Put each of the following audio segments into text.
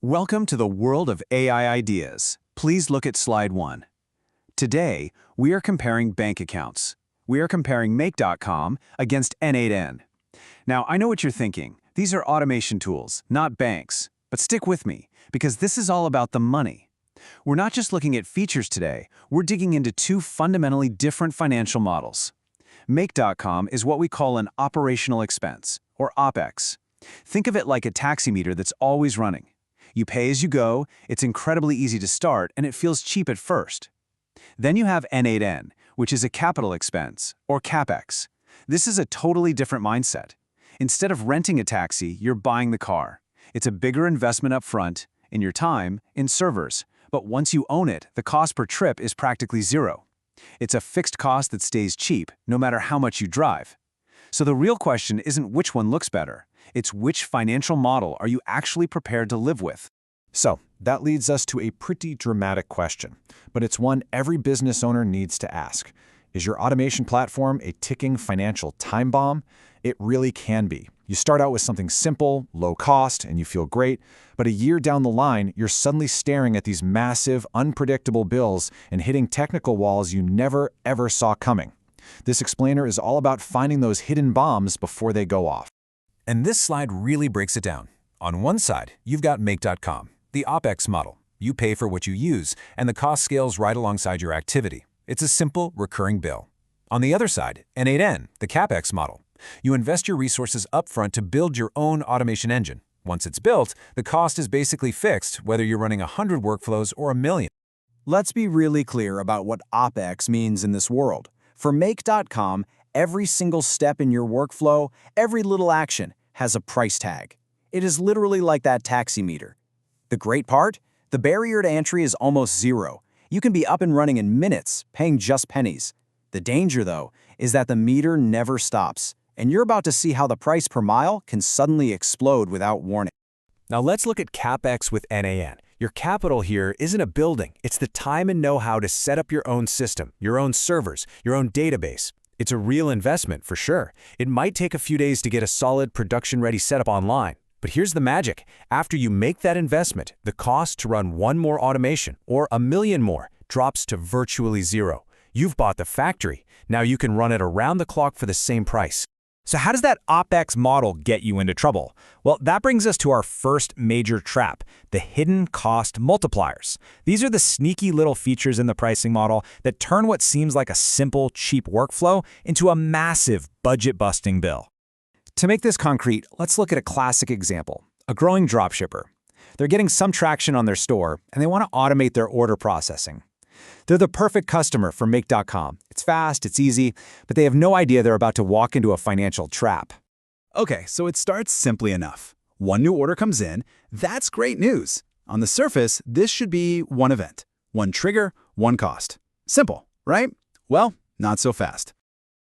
Welcome to the world of AI ideas. Please look at slide 1. Today, we are comparing bank accounts. We are comparing Make.com against n8n. Now, I know what you're thinking. These are automation tools, not banks. But stick with me, because this is all about the money. We're not just looking at features today, we're digging into two fundamentally different financial models. Make.com is what we call an operational expense, or OpEx. Think of it like a taxi meter that's always running. You pay as you go, it's incredibly easy to start, and it feels cheap at first. Then you have n8n, which is a capital expense, or CapEx. This is a totally different mindset. Instead of renting a taxi, you're buying the car. It's a bigger investment up front, in your time, in servers. But once you own it, the cost per trip is practically zero. It's a fixed cost that stays cheap, no matter how much you drive. So the real question isn't which one looks better. It's which financial model are you actually prepared to live with? So, that leads us to a pretty dramatic question, but it's one every business owner needs to ask. Is your automation platform a ticking financial time bomb? It really can be. You start out with something simple, low cost, and you feel great, but a year down the line, you're suddenly staring at these massive, unpredictable bills and hitting technical walls you never, ever saw coming. This explainer is all about finding those hidden bombs before they go off. And this slide really breaks it down. On one side, you've got Make.com, the OpEx model. You pay for what you use, and the cost scales right alongside your activity. It's a simple, recurring bill. On the other side, n8n, the CapEx model. You invest your resources upfront to build your own automation engine. Once it's built, the cost is basically fixed, whether you're running 100 workflows or 1,000,000. Let's be really clear about what OpEx means in this world. For Make.com, every single step in your workflow, every little action, has a price tag. It is literally like that taxi meter. The great part? The barrier to entry is almost zero. You can be up and running in minutes, paying just pennies. The danger, though, is that the meter never stops, and you're about to see how the price per mile can suddenly explode without warning. Now let's look at CapEx with n8n. Your capital here isn't a building. It's the time and know-how to set up your own system, your own servers, your own database. It's a real investment, for sure. It might take a few days to get a solid production-ready setup online. But here's the magic. After you make that investment, the cost to run one more automation, or 1,000,000 more, drops to virtually zero. You've bought the factory. Now you can run it around the clock for the same price. So how does that OpEx model get you into trouble? Well, that brings us to our first major trap, the hidden cost multipliers. These are the sneaky little features in the pricing model that turn what seems like a simple, cheap workflow into a massive budget-busting bill. To make this concrete, let's look at a classic example, a growing dropshipper. They're getting some traction on their store, and they want to automate their order processing. They're the perfect customer for Make.com. It's fast, it's easy, but they have no idea they're about to walk into a financial trap. Okay, so it starts simply enough. One new order comes in. That's great news. On the surface, this should be one event, one trigger, one cost. Simple, right? Well, not so fast.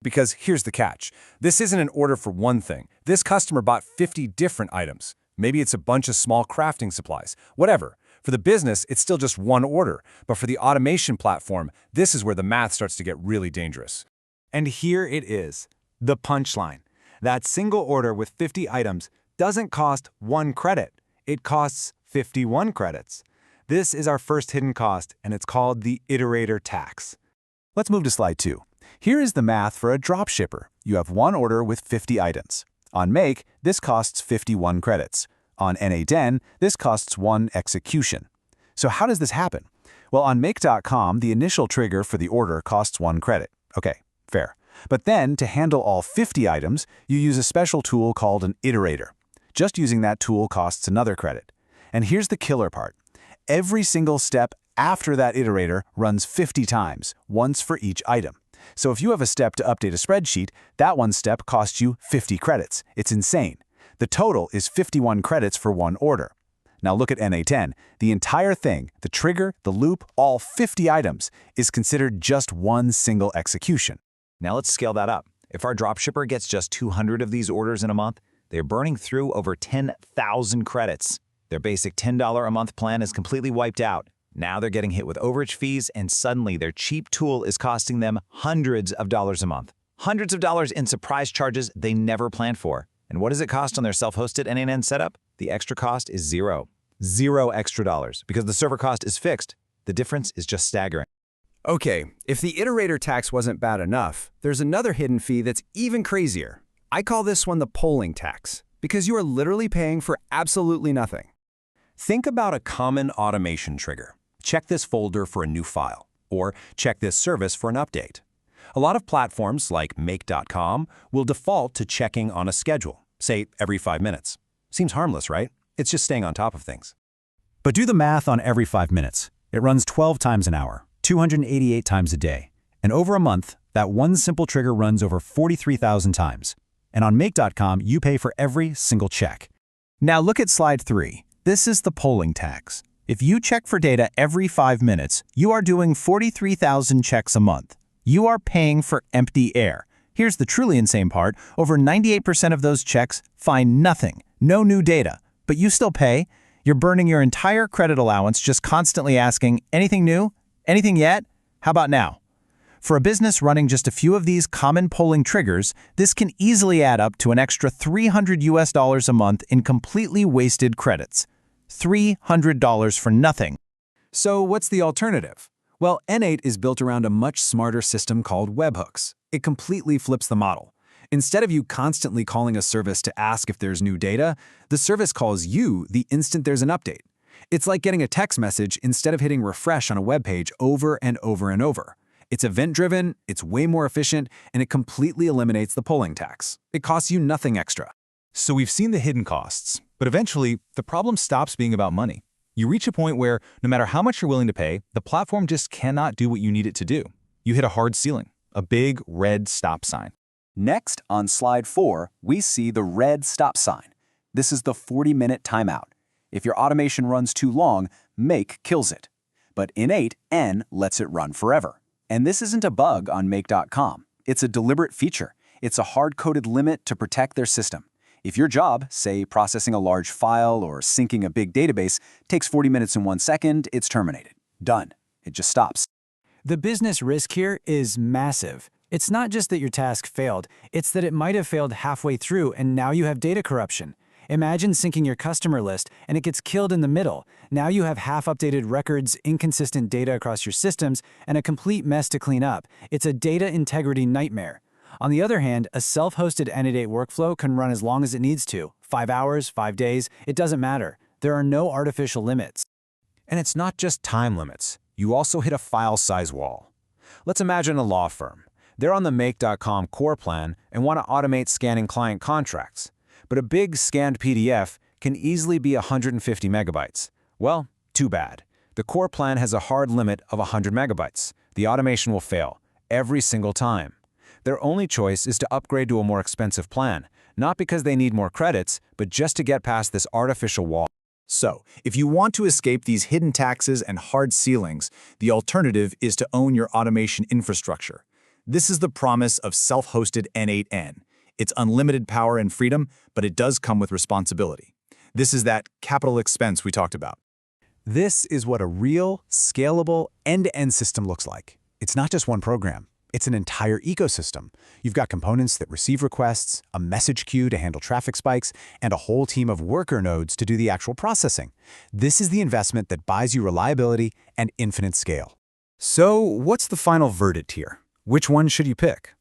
Because here's the catch. This isn't an order for one thing. This customer bought 50 different items. Maybe it's a bunch of small crafting supplies, whatever. For the business, it's still just one order. But for the automation platform, this is where the math starts to get really dangerous. And here it is, the punchline. That single order with 50 items doesn't cost 1 credit. It costs 51 credits. This is our first hidden cost, and it's called the Iterator Tax. Let's move to slide 2. Here is the math for a dropshipper. You have one order with 50 items. On Make, this costs 51 credits. On n8n, this costs 1 execution. So how does this happen? Well, on Make.com, the initial trigger for the order costs 1 credit. Okay, fair. But then, to handle all 50 items, you use a special tool called an iterator. Just using that tool costs another credit. And here's the killer part. Every single step after that iterator runs 50 times, once for each item. So if you have a step to update a spreadsheet, that one step costs you 50 credits. It's insane. The total is 51 credits for one order. Now look at n8n. The entire thing, the trigger, the loop, all 50 items, is considered just one single execution. Now let's scale that up. If our dropshipper gets just 200 of these orders in a month, they're burning through over 10,000 credits. Their basic $10 a month plan is completely wiped out. Now they're getting hit with overage fees, and suddenly their cheap tool is costing them hundreds of dollars a month. Hundreds of dollars in surprise charges they never planned for. And what does it cost on their self-hosted n8n setup? The extra cost is zero. 0 extra dollars. Because the server cost is fixed, the difference is just staggering. Okay, if the Iterator tax wasn't bad enough, there's another hidden fee that's even crazier. I call this one the polling tax, because you are literally paying for absolutely nothing. Think about a common automation trigger. Check this folder for a new file, or check this service for an update. A lot of platforms like Make.com will default to checking on a schedule, say every 5 minutes. Seems harmless, right? It's just staying on top of things. But do the math on every 5 minutes. It runs 12 times an hour, 288 times a day. And over a month, that one simple trigger runs over 43,000 times. And on Make.com, you pay for every single check. Now look at slide 3. This is the polling tax. If you check for data every 5 minutes, you are doing 43,000 checks a month. You are paying for empty air. Here's the truly insane part. Over 98% of those checks find nothing, no new data. But you still pay. You're burning your entire credit allowance just constantly asking, anything new? Anything yet? How about now? For a business running just a few of these common polling triggers, this can easily add up to an extra $300 a month in completely wasted credits. $300 for nothing. So what's the alternative? Well, N8 is built around a much smarter system called Webhooks. It completely flips the model. Instead of you constantly calling a service to ask if there's new data, the service calls you the instant there's an update. It's like getting a text message instead of hitting refresh on a web page over and over and over. It's event-driven, it's way more efficient, and it completely eliminates the polling tax. It costs you nothing extra. So we've seen the hidden costs, but eventually, the problem stops being about money. You reach a point where, no matter how much you're willing to pay, the platform just cannot do what you need it to do. You hit a hard ceiling, a big red stop sign. Next, on slide 4, we see the red stop sign. This is the 40-minute timeout. If your automation runs too long, Make kills it. But n8n lets it run forever. And this isn't a bug on Make.com. It's a deliberate feature. It's a hard-coded limit to protect their system. If your job, say processing a large file or syncing a big database, takes 40 minutes and 1 second, it's terminated. Done. It just stops. The business risk here is massive. It's not just that your task failed, it's that it might have failed halfway through and now you have data corruption. Imagine syncing your customer list and it gets killed in the middle. Now you have half-updated records, inconsistent data across your systems, and a complete mess to clean up. It's a data integrity nightmare. On the other hand, a self-hosted n8n workflow can run as long as it needs to. 5 hours, 5 days, it doesn't matter. There are no artificial limits. And it's not just time limits. You also hit a file size wall. Let's imagine a law firm. They're on the Make.com core plan and want to automate scanning client contracts. But a big scanned PDF can easily be 150 megabytes. Well, too bad. The core plan has a hard limit of 100 megabytes. The automation will fail every single time. Their only choice is to upgrade to a more expensive plan, not because they need more credits, but just to get past this artificial wall. So, if you want to escape these hidden taxes and hard ceilings, the alternative is to own your automation infrastructure. This is the promise of self-hosted n8n. It's unlimited power and freedom, but it does come with responsibility. This is that capital expense we talked about. This is what a real, scalable, end-to-end system looks like. It's not just one program. It's an entire ecosystem. You've got components that receive requests, a message queue to handle traffic spikes, and a whole team of worker nodes to do the actual processing. This is the investment that buys you reliability and infinite scale. So, what's the final verdict here? Which one should you pick?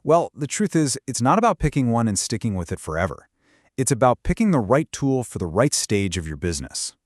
Well, the truth is, it's not about picking one and sticking with it forever. It's about picking the right tool for the right stage of your business.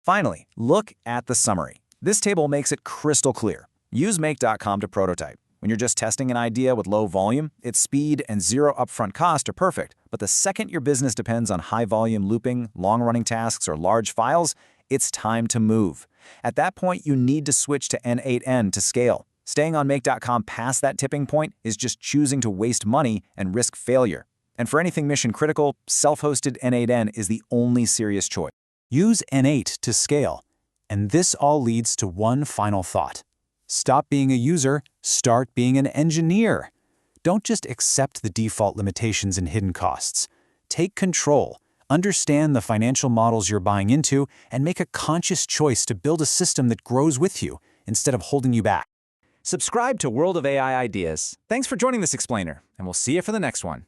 Finally, look at the summary. This table makes it crystal clear. Use Make.com to prototype. When you're just testing an idea with low volume, its speed and zero upfront cost are perfect. But the second your business depends on high-volume looping, long-running tasks, or large files, it's time to move. At that point, you need to switch to n8n to scale. Staying on Make.com past that tipping point is just choosing to waste money and risk failure. And for anything mission-critical, self-hosted n8n is the only serious choice. Use N8 to scale. And this all leads to one final thought. Stop being a user, start being an engineer. Don't just accept the default limitations and hidden costs. Take control, understand the financial models you're buying into, and make a conscious choice to build a system that grows with you instead of holding you back. Subscribe to World of AI Ideas. Thanks for joining this explainer, and we'll see you for the next one.